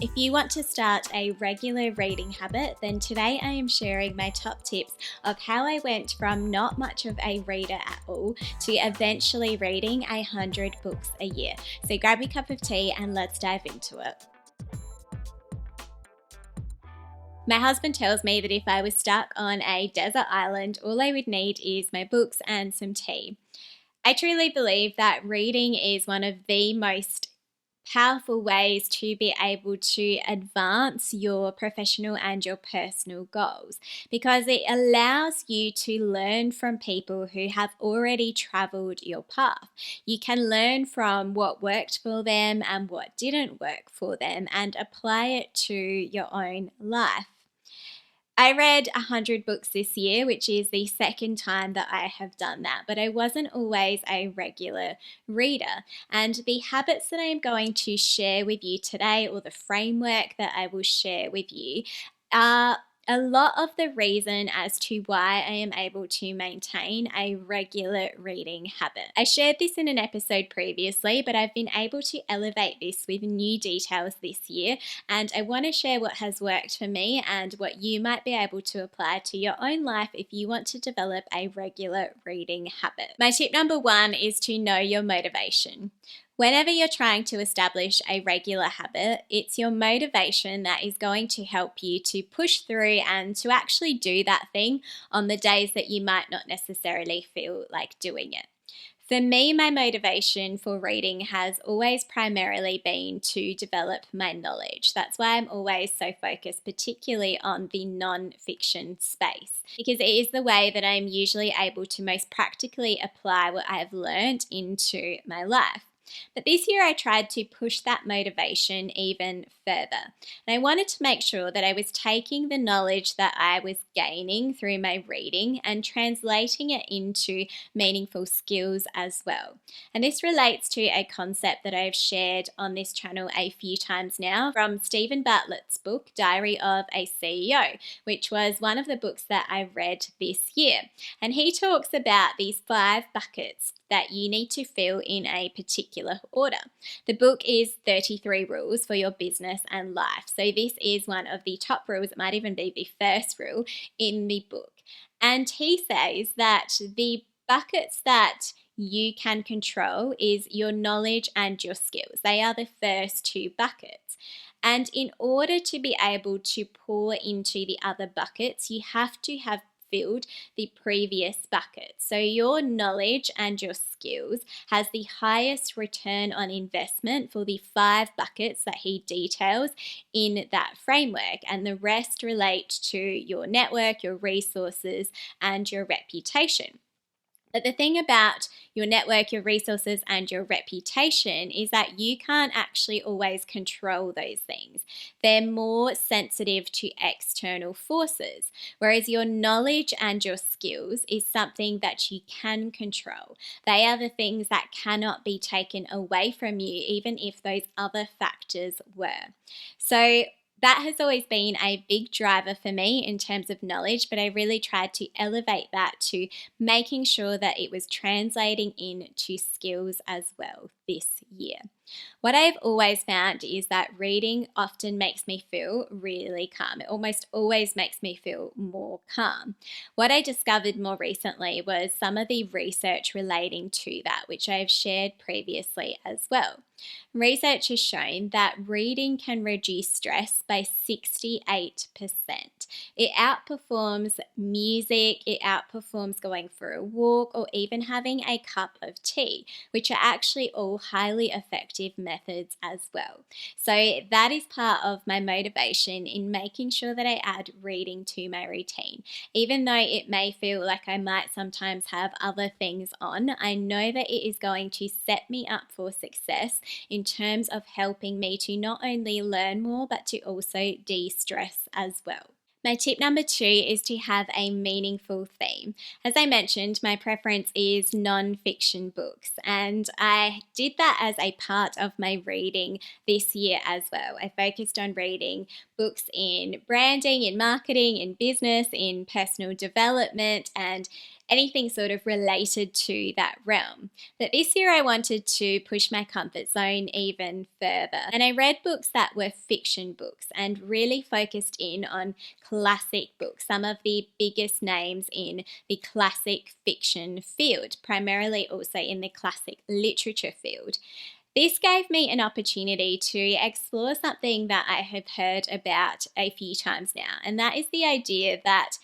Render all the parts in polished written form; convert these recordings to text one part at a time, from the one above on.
If you want to start a regular reading habit, then today I am sharing my top tips of how I went from not much of a reader at all to eventually reading 100 books a year. So grab your cup of tea and let's dive into it. My husband tells me that if I was stuck on a desert island, all I would need is my books and some tea. I truly believe that reading is one of the most powerful ways to be able to advance your professional and your personal goals, because it allows you to learn from people who have already traveled your path. You can learn from what worked for them and what didn't work for them and apply it to your own life. I read 100 books this year, which is the second time that I have done that, but I wasn't always a regular reader. And the habits that I am going to share with you today, or the framework that I will share with you, are a lot of the reason as to why I am able to maintain a regular reading habit. I shared this in an episode previously, but I've been able to elevate this with new details this year, and I want to share what has worked for me and what you might be able to apply to your own life if you want to develop a regular reading habit. My tip number 1 is to know your motivation. Whenever you're trying to establish a regular habit, it's your motivation that is going to help you to push through and to actually do that thing on the days that you might not necessarily feel like doing it. For me, my motivation for reading has always primarily been to develop my knowledge. That's why I'm always so focused, particularly on the non-fiction space, because it is the way that I'm usually able to most practically apply what I have learned into my life. But this year I tried to push that motivation even further. And I wanted to make sure that I was taking the knowledge that I was gaining through my reading and translating it into meaningful skills as well. And this relates to a concept that I've shared on this channel a few times now from Stephen Bartlett's book, Diary of a CEO, which was one of the books that I read this year. And he talks about these 5 buckets that you need to fill in a particular order. The book is 33 Rules for Your Business and Life. So this is one of the top rules. It might even be the first rule in the book. And he says that the buckets that you can control is your knowledge and your skills. They are the first 2 buckets. And in order to be able to pour into the other buckets, you have to have filled the previous bucket. So your knowledge and your skills has the highest return on investment for the 5 buckets that he details in that framework, and the rest relate to your network, your resources, and your reputation. But the thing about your network, your resources, and your reputation is that you can't actually always control those things. They're more sensitive to external forces, whereas your knowledge and your skills is something that you can control. They are the things that cannot be taken away from you, even if those other factors were. So that has always been a big driver for me in terms of knowledge, but I really tried to elevate that to making sure that it was translating into skills as well this year. What I've always found is that reading often makes me feel really calm. It almost always makes me feel more calm. What I discovered more recently was some of the research relating to that, which I've shared previously as well. Research has shown that reading can reduce stress by 68%. It outperforms music, it outperforms going for a walk, or even having a cup of tea, which are actually all highly effective methods as well. So that is part of my motivation in making sure that I add reading to my routine. Even though it may feel like I might sometimes have other things on, I know that it is going to set me up for success in terms of helping me to not only learn more, but to also de-stress as well. My tip number 2 is to have a meaningful theme. As I mentioned, my preference is non-fiction books, and I did that as a part of my reading this year as well. I focused on reading books in branding, in marketing, in business, in personal development, and anything sort of related to that realm. But this year I wanted to push my comfort zone even further. And I read books that were fiction books and really focused in on classic books, some of the biggest names in the classic fiction field, primarily also in the classic literature field. This gave me an opportunity to explore something that I have heard about a few times now, and that is the idea that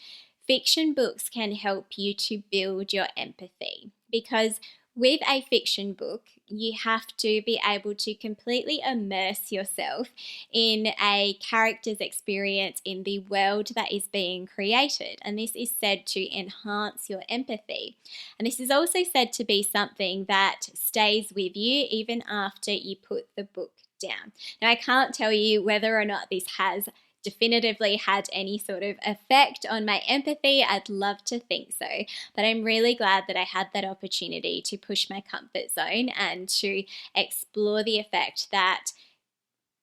fiction books can help you to build your empathy. Because with a fiction book, you have to be able to completely immerse yourself in a character's experience in the world that is being created. And this is said to enhance your empathy. And this is also said to be something that stays with you even after you put the book down. Now, I can't tell you whether or not this has definitively had any sort of effect on my empathy. I'd love to think so, but I'm really glad that I had that opportunity to push my comfort zone and to explore the effect that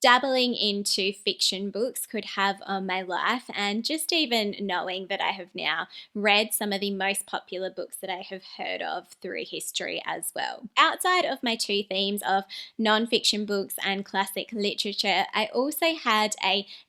dabbling into fiction books could have on my life, and just even knowing that I have now read some of the most popular books that I have heard of through history as well. Outside of my two themes of non-fiction books and classic literature, I also had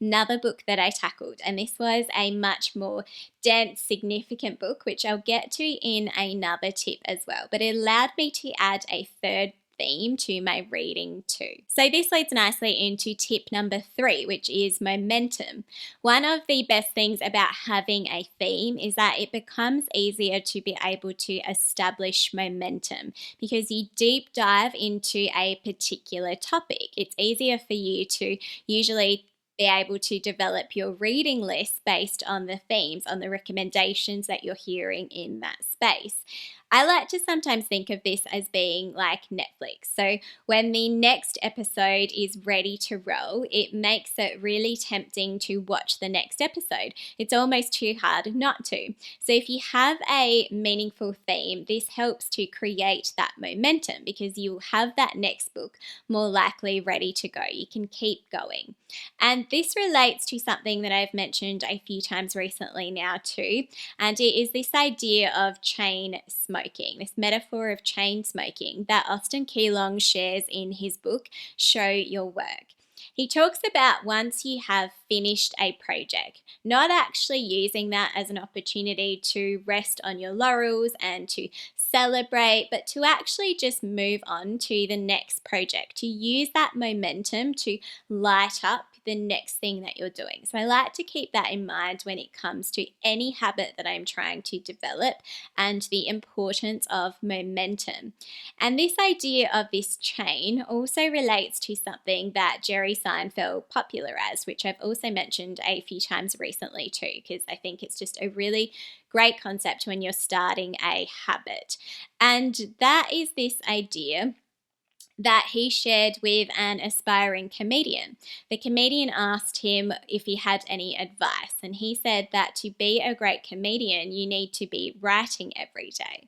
another book that I tackled, and this was a much more dense, significant book, which I'll get to in another tip as well, but it allowed me to add a third theme to my reading too. So this leads nicely into tip number 3, which is momentum. One of the best things about having a theme is that it becomes easier to be able to establish momentum because you deep dive into a particular topic. It's easier for you to usually be able to develop your reading list based on the themes, on the recommendations that you're hearing in that space. I like to sometimes think of this as being like Netflix. So when the next episode is ready to roll, it makes it really tempting to watch the next episode. It's almost too hard not to. So if you have a meaningful theme, this helps to create that momentum because you'll have that next book more likely ready to go. You can keep going. And this relates to something that I've mentioned a few times recently now too, and it is this idea of chain smoking, this metaphor of chain smoking that Austin Keelong shares in his book, Show Your Work. He talks about once you have finished a project, not actually using that as an opportunity to rest on your laurels and to celebrate, but to actually just move on to the next project, to use that momentum to light up the next thing that you're doing. So I like to keep that in mind when it comes to any habit that I'm trying to develop and the importance of momentum. And this idea of this chain also relates to something that Jerry Seinfeld popularized, which I've also mentioned a few times recently too, because I think it's just a really great concept when you're starting a habit. And that is this idea that he shared with an aspiring comedian. The comedian asked him if he had any advice, and he said that to be a great comedian, you need to be writing every day.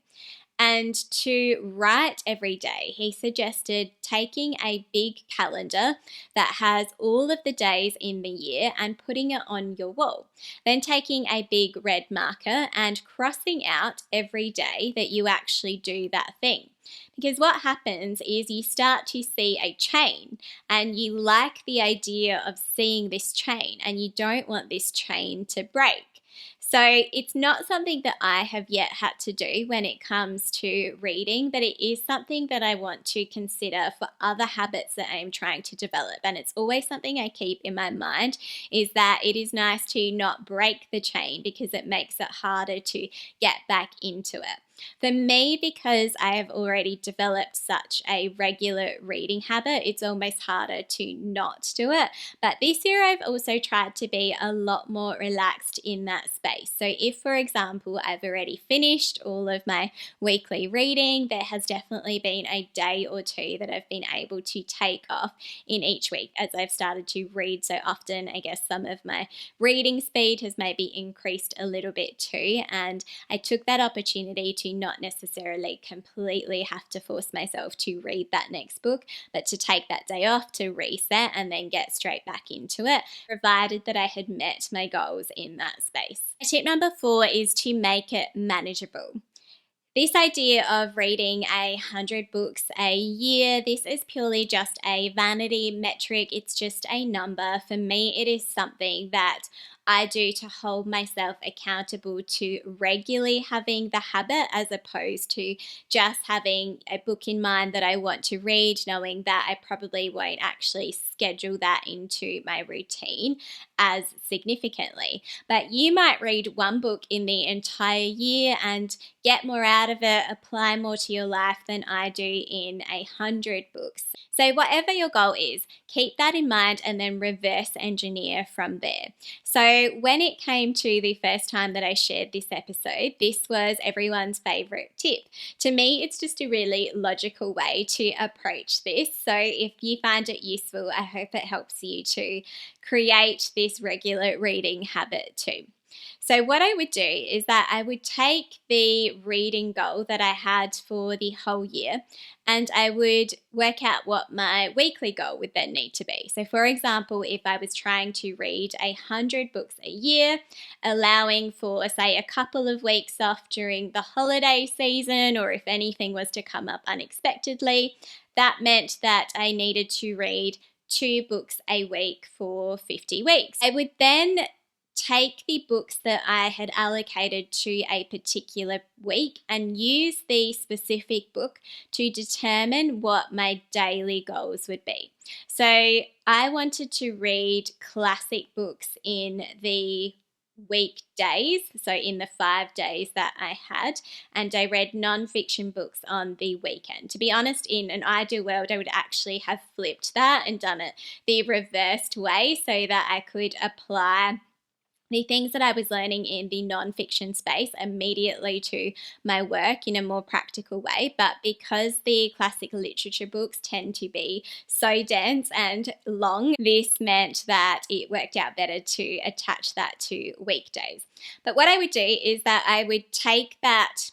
And to write every day, he suggested taking a big calendar that has all of the days in the year and putting it on your wall. Then taking a big red marker and crossing out every day that you actually do that thing. Because what happens is you start to see a chain and you like the idea of seeing this chain and you don't want this chain to break. So it's not something that I have yet had to do when it comes to reading, but it is something that I want to consider for other habits that I am trying to develop. And it's always something I keep in my mind is that it is nice to not break the chain because it makes it harder to get back into it. For me, because I have already developed such a regular reading habit, it's almost harder to not do it. But this year I've also tried to be a lot more relaxed in that space. So if, for example, I've already finished all of my weekly reading, there has definitely been a day or two that I've been able to take off in each week as I've started to read so often. I guess some of my reading speed has maybe increased a little bit too, and I took that opportunity to not necessarily completely have to force myself to read that next book, but to take that day off to reset and then get straight back into it, provided that I had met my goals in that space. Tip number 4 is to make it manageable. This idea of reading 100 books a year, this is purely just a vanity metric. It's just a number. For me, it is something that I do to hold myself accountable to regularly having the habit, as opposed to just having a book in mind that I want to read, knowing that I probably won't actually schedule that into my routine as significantly. But you might read one book in the entire year and get more out of it, apply more to your life than I do in 100 books. So whatever your goal is, keep that in mind and then reverse engineer from there. So when it came to the first time that I shared this episode, this was everyone's favorite tip. To me, it's just a really logical way to approach this. So if you find it useful, I hope it helps you to create this regular reading habit too. So what I would do is that I would take the reading goal that I had for the whole year, and I would work out what my weekly goal would then need to be. So for example, if I was trying to read 100 books a year, allowing for, say, a couple of weeks off during the holiday season, or if anything was to come up unexpectedly, that meant that I needed to read 2 books a week for 50 weeks. I would then take the books that I had allocated to a particular week and use the specific book to determine what my daily goals would be. So I wanted to read classic books in the weekdays, so in the 5 days that I had, and I read non-fiction books on the weekend. To be honest, in an ideal world, I would actually have flipped that and done it the reversed way so that I could apply the things that I was learning in the non-fiction space immediately to my work in a more practical way. But because the classic literature books tend to be so dense and long, this meant that it worked out better to attach that to weekdays. But what I would do is that I would take that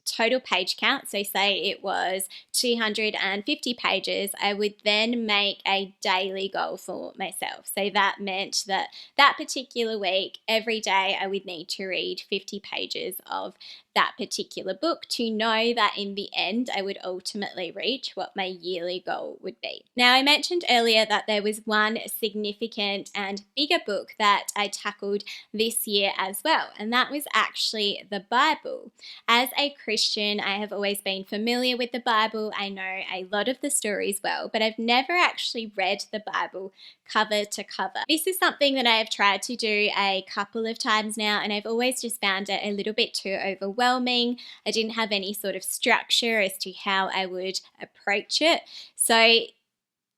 total page count, so say it was 250 pages, I would then make a daily goal for myself. So that meant that that particular week, every day I would need to read 50 pages of that particular book to know that in the end I would ultimately reach what my yearly goal would be. Now, I mentioned earlier that there was one significant and bigger book that I tackled this year as well, and that was actually the Bible. As a Christian, I have always been familiar with the Bible. I know a lot of the stories well, but I've never actually read the Bible cover to cover. This is something that I have tried to do a couple of times now, and I've always just found it a little bit too overwhelming. I didn't have any sort of structure as to how I would approach it. So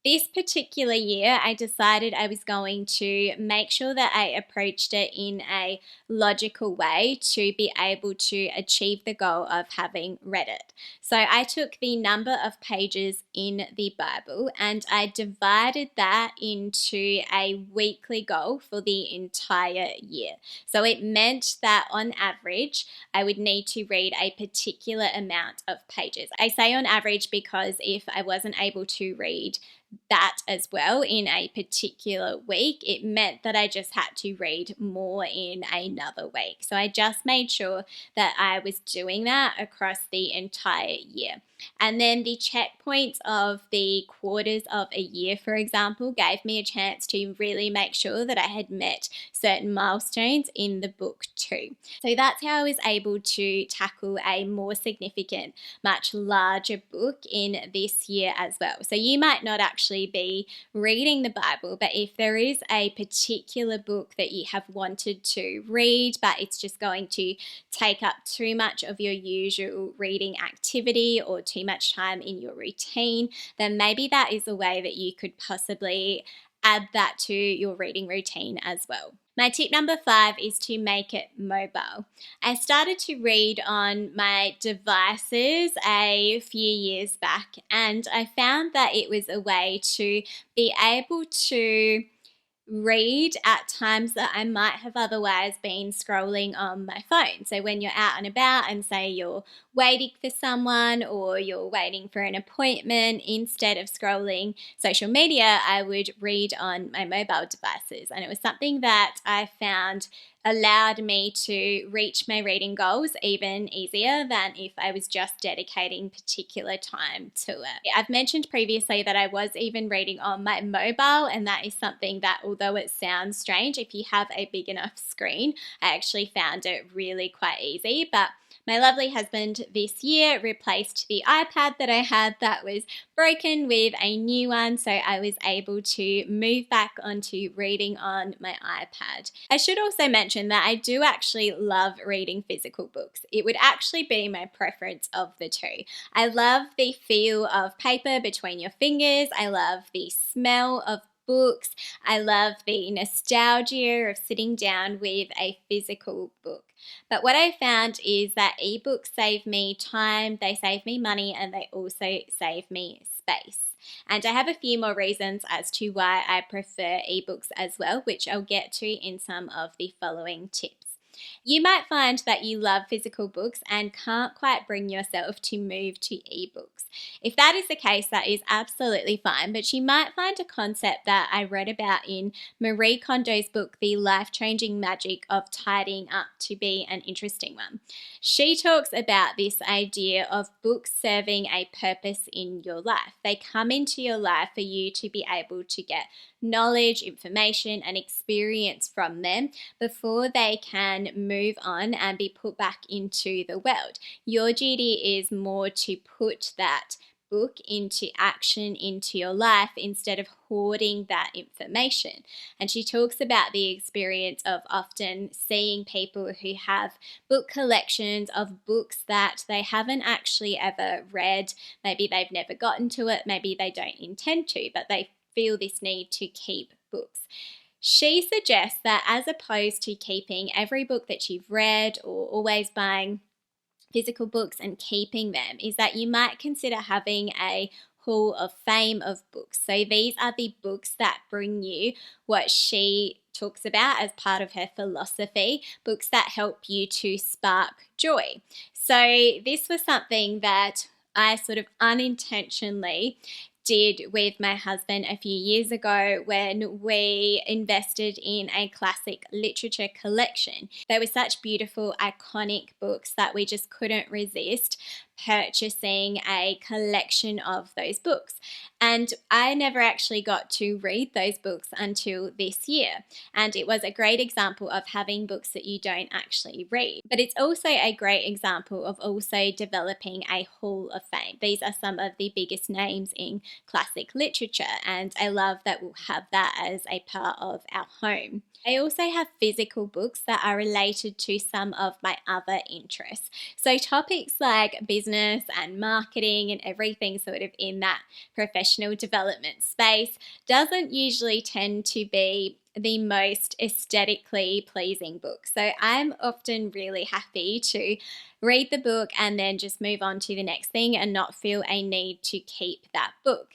this particular year, I decided I was going to make sure that I approached it in a logical way to be able to achieve the goal of having read it. So I took the number of pages in the Bible and I divided that into a weekly goal for the entire year. So it meant that on average, I would need to read a particular amount of pages. I say on average because if I wasn't able to read that as well in a particular week, it meant that I just had to read more in another week. So I just made sure that I was doing that across the entire year. And then the checkpoints of the quarters of a year, for example, gave me a chance to really make sure that I had met certain milestones in the book too. So that's how I was able to tackle a more significant, much larger book in this year as well. So you might not actually be reading the Bible, but if there is a particular book that you have wanted to read, but it's just going to take up too much of your usual reading activity or too much time in your routine, then maybe that is a way that you could possibly add that to your reading routine as well. My tip number 5 is to make it mobile. I started to read on my devices a few years back, and I found that it was a way to be able to read at times that I might have otherwise been scrolling on my phone. So when you're out and about and say you're waiting for someone or you're waiting for an appointment, instead of scrolling social media, I would read on my mobile devices. And it was something that I found allowed me to reach my reading goals even easier than if I was just dedicating particular time to it. I've mentioned previously that I was even reading on my mobile, and that is something that, although it sounds strange, if you have a big enough screen, I actually found it really quite easy. But my lovely husband this year replaced the iPad that I had that was broken with a new one, so I was able to move back onto reading on my iPad. I should also mention that I do actually love reading physical books. It would actually be my preference of the two. I love the feel of paper between your fingers. I love the smell of books. I love the nostalgia of sitting down with a physical book. But what I found is that ebooks save me time, they save me money, and they also save me space. And I have a few more reasons as to why I prefer ebooks as well, which I'll get to in some of the following tips. You might find that you love physical books and can't quite bring yourself to move to ebooks. If that is the case, that is absolutely fine, but you might find a concept that I read about in Marie Kondo's book, The Life-Changing Magic of Tidying Up, to be an interesting one. She talks about this idea of books serving a purpose in your life. They come into your life for you to be able to get knowledge, information, and experience from them before they can move on and be put back into the world. Your duty is more to put that book into action into your life instead of hoarding that information. And she talks about the experience of often seeing people who have book collections of books that they haven't actually ever read. Maybe they've never gotten to it, maybe they don't intend to, but they feel this need to keep books. She suggests that as opposed to keeping every book that you've read or always buying physical books and keeping them, is that you might consider having a hall of fame of books. So these are the books that bring you what she talks about as part of her philosophy, books that help you to spark joy. So this was something that I sort of unintentionally did with my husband a few years ago when we invested in a classic literature collection. They were such beautiful, iconic books that we just couldn't resist purchasing a collection of those books. And I never actually got to read those books until this year. And it was a great example of having books that you don't actually read. But it's also a great example of also developing a hall of fame. These are some of the biggest names in classic literature, and I love that we'll have that as a part of our home. I also have physical books that are related to some of my other interests. So topics like business and marketing and everything sort of in that professional development space doesn't usually tend to be the most aesthetically pleasing book. So I'm often really happy to read the book and then just move on to the next thing and not feel a need to keep that book.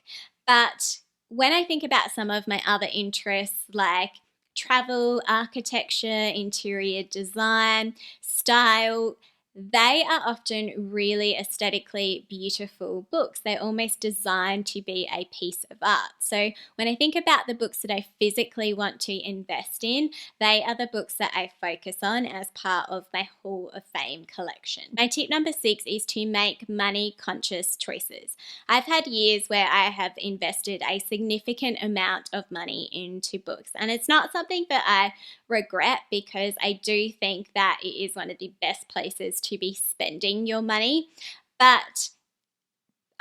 But when I think about some of my other interests like travel, architecture, interior design, style, they are often really aesthetically beautiful books. They're almost designed to be a piece of art. So when I think about the books that I physically want to invest in, they are the books that I focus on as part of my Hall of Fame collection. My tip number 6 is to make money conscious choices. I've had years where I have invested a significant amount of money into books, and it's not something that I regret because I do think that it is one of the best places to be spending your money. But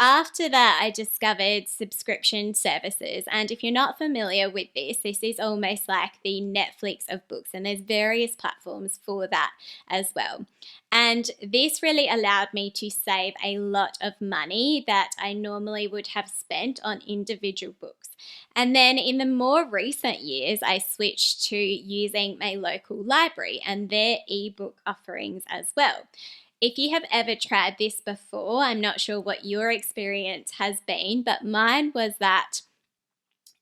after that, I discovered subscription services. And if you're not familiar with this is almost like the Netflix of books, and there's various platforms for that as well. And this really allowed me to save a lot of money that I normally would have spent on individual books. And then in the more recent years, I switched to using my local library and their ebook offerings as well. If you have ever tried this before, I'm not sure what your experience has been, but mine was that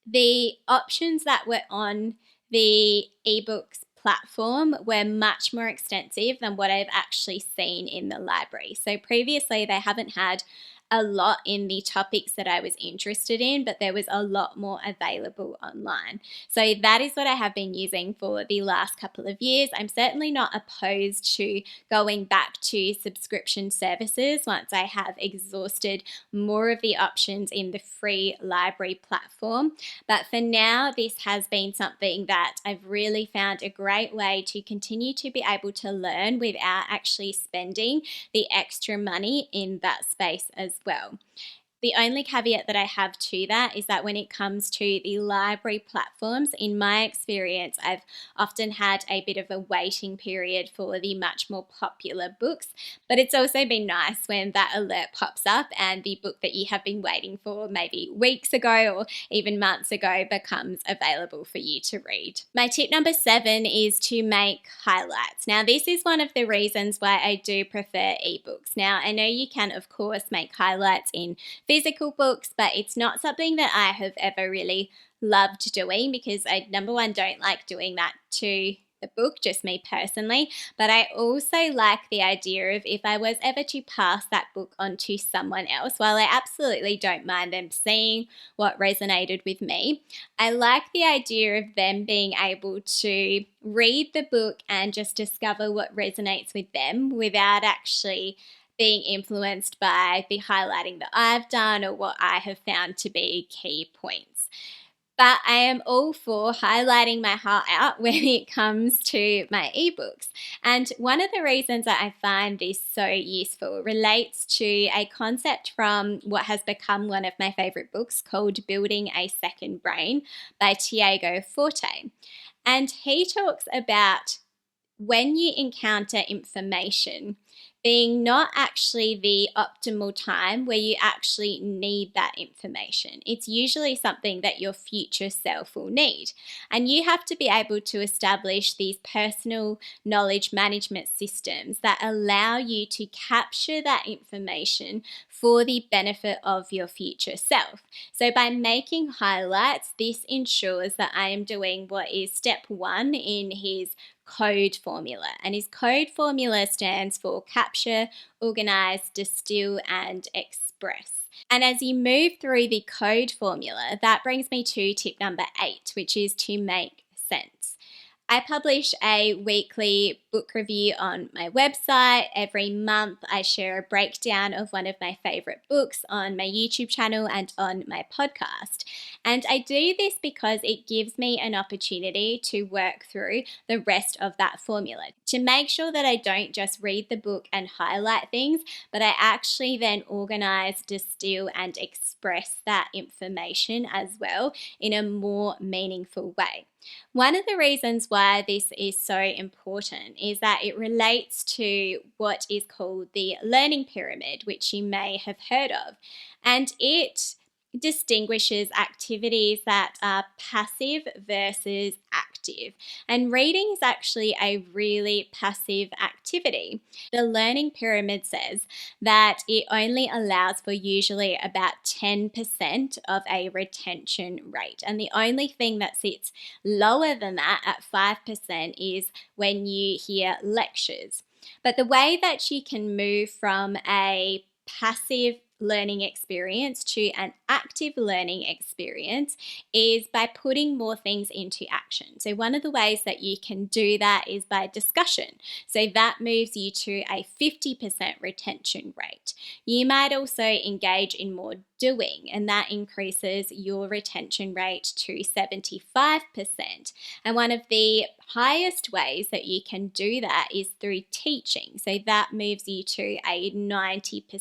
the options that were on the ebooks platform were much more extensive than what I've actually seen in the library. So previously they haven't had a lot in the topics that I was interested in, but there was a lot more available online. So that is what I have been using for the last couple of years. I'm certainly not opposed to going back to subscription services once I have exhausted more of the options in the free library platform. But for now, this has been something that I've really found a great way to continue to be able to learn without actually spending the extra money in that space as well. The only caveat that I have to that is that when it comes to the library platforms, in my experience, I've often had a bit of a waiting period for the much more popular books, but it's also been nice when that alert pops up and the book that you have been waiting for maybe weeks ago or even months ago becomes available for you to read. My tip number 7 is to make highlights. Now, this is one of the reasons why I do prefer ebooks. Now, I know you can, of course, make highlights in physical books, but it's not something that I have ever really loved doing because I, number one, don't like doing that to the book, just me personally, but I also like the idea of if I was ever to pass that book on to someone else, while I absolutely don't mind them seeing what resonated with me, I like the idea of them being able to read the book and just discover what resonates with them without actually being influenced by the highlighting that I've done or what I have found to be key points. But I am all for highlighting my heart out when it comes to my ebooks. And one of the reasons that I find this so useful relates to a concept from what has become one of my favorite books called Building a Second Brain by Tiago Forte. And he talks about when you encounter information being not actually the optimal time where you actually need that information. It's usually something that your future self will need. And you have to be able to establish these personal knowledge management systems that allow you to capture that information for the benefit of your future self. So by making highlights, this ensures that I am doing what is step 1 in his code formula. And his code formula stands for capture, organize, distill, and express. And as you move through the code formula, that brings me to tip number 8, which is to make sense. I publish a weekly book review on my website. Every month I share a breakdown of one of my favorite books on my YouTube channel and on my podcast. And I do this because it gives me an opportunity to work through the rest of that formula to make sure that I don't just read the book and highlight things, but I actually then organize, distill, and express that information as well in a more meaningful way. One of the reasons why this is so important is that it relates to what is called the learning pyramid, which you may have heard of. And it distinguishes activities that are passive versus active. And reading is actually a really passive activity. The learning pyramid says that it only allows for usually about 10% of a retention rate. And the only thing that sits lower than that at 5% is when you hear lectures. But the way that you can move from a passive learning experience to an active learning experience is by putting more things into action. So one of the ways that you can do that is by discussion. So that moves you to a 50% retention rate. You might also engage in more doing, and that increases your retention rate to 75%. And one of the highest ways that you can do that is through teaching. So that moves you to a 90%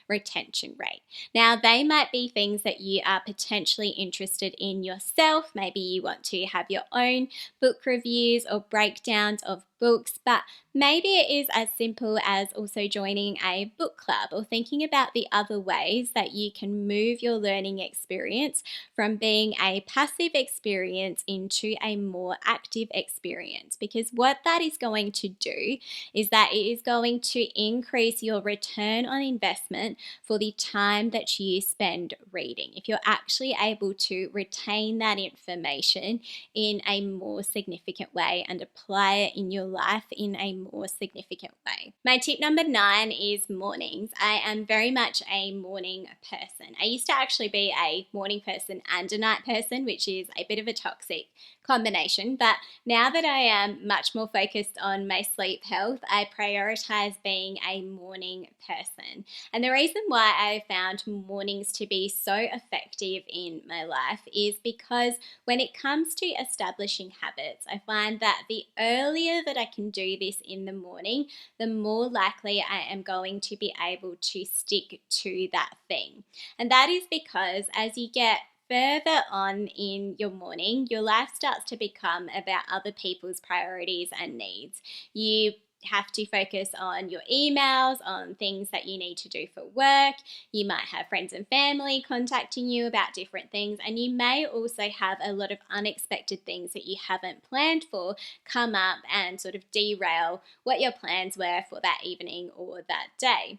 retention rate. Now, they might be things that you are potentially interested in yourself. Maybe you want to have your own book reviews or breakdowns of books, but maybe it is as simple as also joining a book club or thinking about the other ways that you can move your learning experience from being a passive experience into a more active experience. Because what that is going to do is that it is going to increase your return on investment for the time that you spend reading. If you're actually able to retain that information in a more significant way and apply it in your life in a more significant way. My tip number 9 is mornings. I am very much a morning person. I used to actually be a morning person and a night person, which is a bit of a toxic combination, but now that I am much more focused on my sleep health, I prioritize being a morning person. And the reason why I found mornings to be so effective in my life is because when it comes to establishing habits, I find that the earlier that I can do this in the morning, the more likely I am going to be able to stick to that thing. And that is because as you get further on in your morning, your life starts to become about other people's priorities and needs. You have to focus on your emails, on things that you need to do for work. You might have friends and family contacting you about different things, and you may also have a lot of unexpected things that you haven't planned for come up and sort of derail what your plans were for that evening or that day.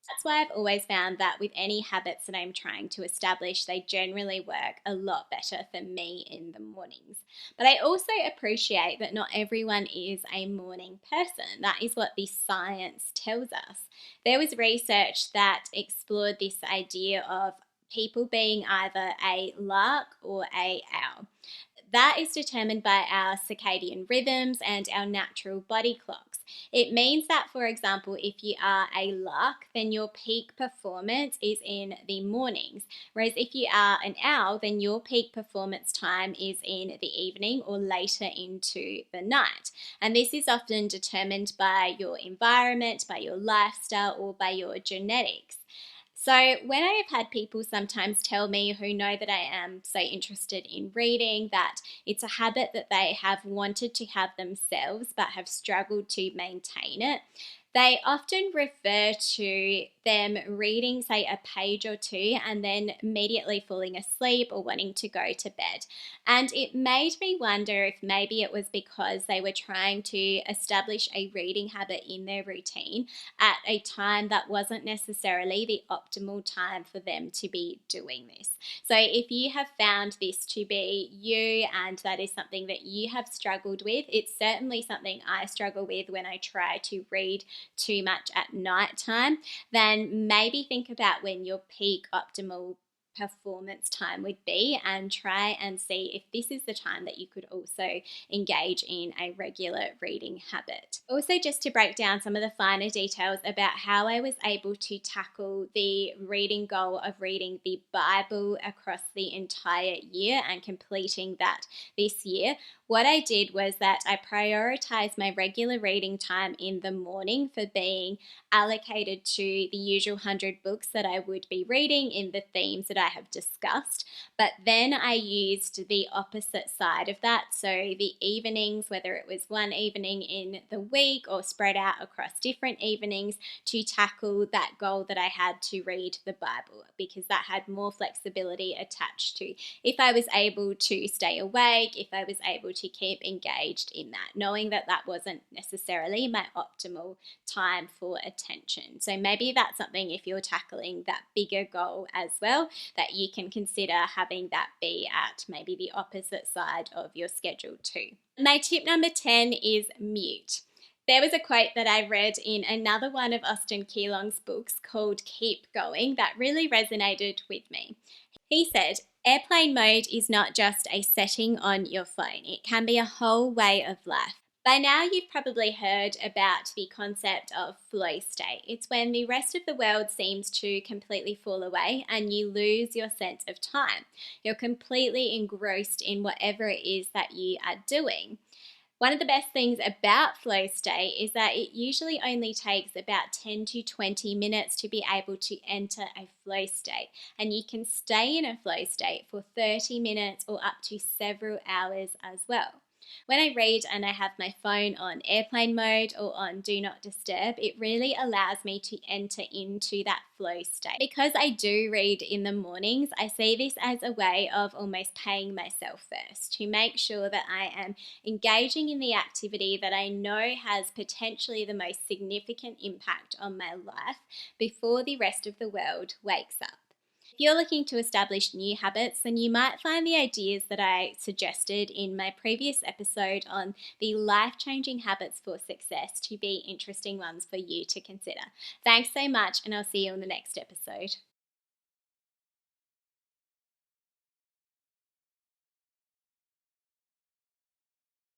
That's why I've always found that with any habits that I'm trying to establish, they generally work a lot better for me in the mornings. But I also appreciate that not everyone is a morning person. That is what the science tells us. There was research that explored this idea of people being either a lark or a owl. That is determined by our circadian rhythms and our natural body clocks. It means that, for example, if you are a lark, then your peak performance is in the mornings. Whereas if you are an owl, then your peak performance time is in the evening or later into the night. And this is often determined by your environment, by your lifestyle, or by your genetics. So when I have had people sometimes tell me who know that I am so interested in reading that it's a habit that they have wanted to have themselves but have struggled to maintain it, they often refer to them reading, say, a page or two and then immediately falling asleep or wanting to go to bed. And it made me wonder if maybe it was because they were trying to establish a reading habit in their routine at a time that wasn't necessarily the optimal time for them to be doing this. So if you have found this to be you and that is something that you have struggled with, it's certainly something I struggle with when I try to read too much at night time, then maybe think about when your peak optimal performance time would be and try and see if this is the time that you could also engage in a regular reading habit. Also, just to break down some of the finer details about how I was able to tackle the reading goal of reading the Bible across the entire year and completing that this year, what I did was that I prioritized my regular reading time in the morning for being allocated to the usual 100 books that I would be reading in the themes that I have discussed. But then I used the opposite side of that. So the evenings, whether it was one evening in the week or spread out across different evenings, to tackle that goal that I had to read the Bible, because that had more flexibility attached to if I was able to stay awake, if I was able to keep engaged in that, knowing that that wasn't necessarily my optimal time for attention. So maybe that's something, if you're tackling that bigger goal as well, that you can consider having that be at maybe the opposite side of your schedule too. My tip number 10 is mute. There was a quote that I read in another one of Austin Keelong's books called Keep Going that really resonated with me. He said, "Airplane mode is not just a setting on your phone. It can be a whole way of life." By now, you've probably heard about the concept of flow state. It's when the rest of the world seems to completely fall away and you lose your sense of time. You're completely engrossed in whatever it is that you are doing. One of the best things about flow state is that it usually only takes about 10 to 20 minutes to be able to enter a flow state, and you can stay in a flow state for 30 minutes or up to several hours as well. When I read and I have my phone on airplane mode or on do not disturb, it really allows me to enter into that flow state. Because I do read in the mornings, I see this as a way of almost paying myself first to make sure that I am engaging in the activity that I know has potentially the most significant impact on my life before the rest of the world wakes up. you're looking to establish new habits, then you might find the ideas that I suggested in my previous episode on the life-changing habits for success to be interesting ones for you to consider. Thanks so much, and I'll see you on the next episode.